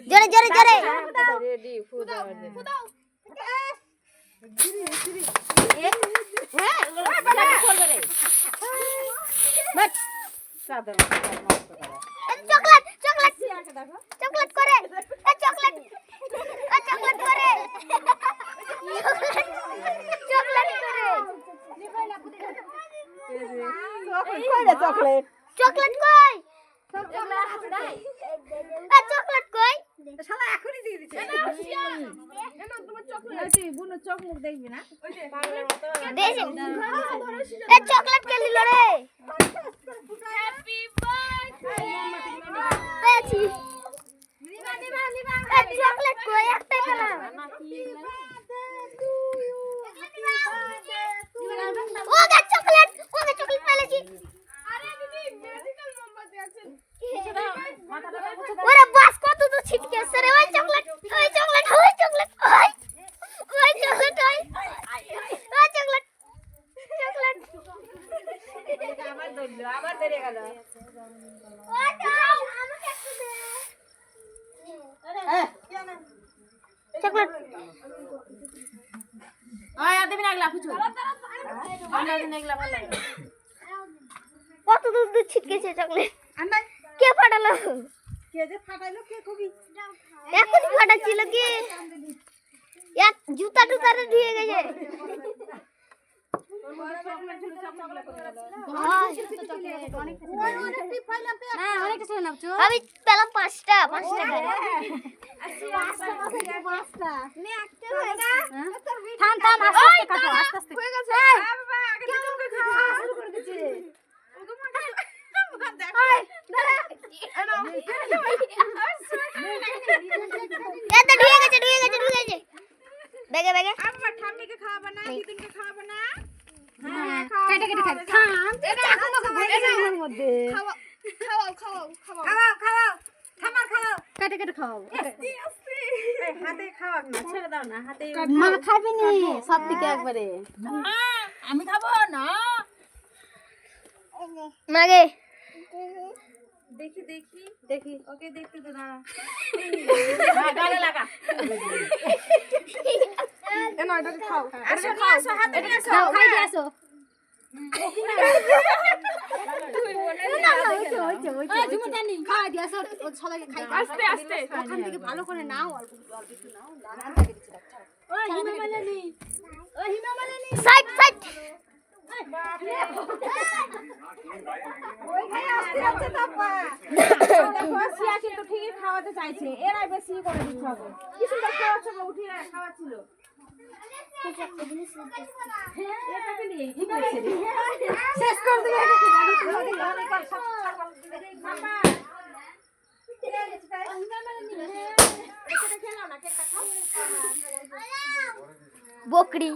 জোরে জোরে জোরে রেডি ফুদাও ফুদাও চকলেট চকলেট চকলেট করে চকলেট চকলেট করে চকলেট করে চকলেট চকলেট কই চকলেট কই শালা এখনই দিয়ে দিছে না তোমার চকলেট আছে বুনো চকলেট দেখবি না ওই যে দেখ এ চকলেট কে নিল রে হ্যাপি বার্থডে পেছি নিবা নিবা নিবা এ চকলেট কই একটা খেলা ওগা চকলেট পেলেছি আরে দিদি মেডিকেল মোমবাতি আছে ওরে বাস কত তো ছিটকেছে রে ওই চকলেট ওই চকলেট ওই চকলেট ওই চকলেট ওই চকলেট চকলেট আবার ধরে গেল ওই দাও আমাকে একটু দে চকলেট ওই আদমি নাগলা ফুচু আমরা নাগলা ভালো লাগে কত দূর দূর ছিটকেছে চকলেট আমরা কে ফাটালো কে যে ফাটাইলো কে কবি এখনই ফাটাচ্ছিল কি এক জুতা টুতারে ধুয়ে গেছে চকলেট ছিল চকলেট করে গেল আমি পেলাম 5টা থাম থাম আস্তে কাটো আস্তে হয়ে গেছে বাবা আগে তুমি খাওয়া শুরু করে দিছি এটা ধুয়ে গেছে বেগে বেগে আম্মা ঠাম্মিকে খাওয়াবে না দিদিনকে খাওয়াবে না হ্যাঁ কেটে কেটে খাই থাম চাকু মাকু ভরে না এর মধ্যে খাওয়াও থামার খাওয়াও কেটে কেটে খাওয়াও হাতে খাওয়াক না ছেড়ে দাও না হাতে মা খাবে নি সব থেকে একবারে আমি খাবো না মাগে দেখি ওকে দেখতে তো দাঁড়া গালে লাগা এনো এটাকে খাও আসো আসো হাতে নিয়ে আসো খাই দিয়ে আসো খাই দিয়ে আসো সবাইকে খাই আস্তে আস্তে ওখান থেকে ভালো করে নাও অল্প একটু নাও ওই হিমা মালানি সাইড সাইড ওই খাই আস্তে তাপা দেখো সিয়া কিন্তু ঠিকই খাওয়াতে চাইছে এরাই বেশি করে দিতে হবে কি সুন্দর খাওয়াচ্ছে উঠিয়ে খাওয়াচ্ছিল এটাকে নিয়ে কি করছে শেষ করে দিবে অনেক মামা বকরি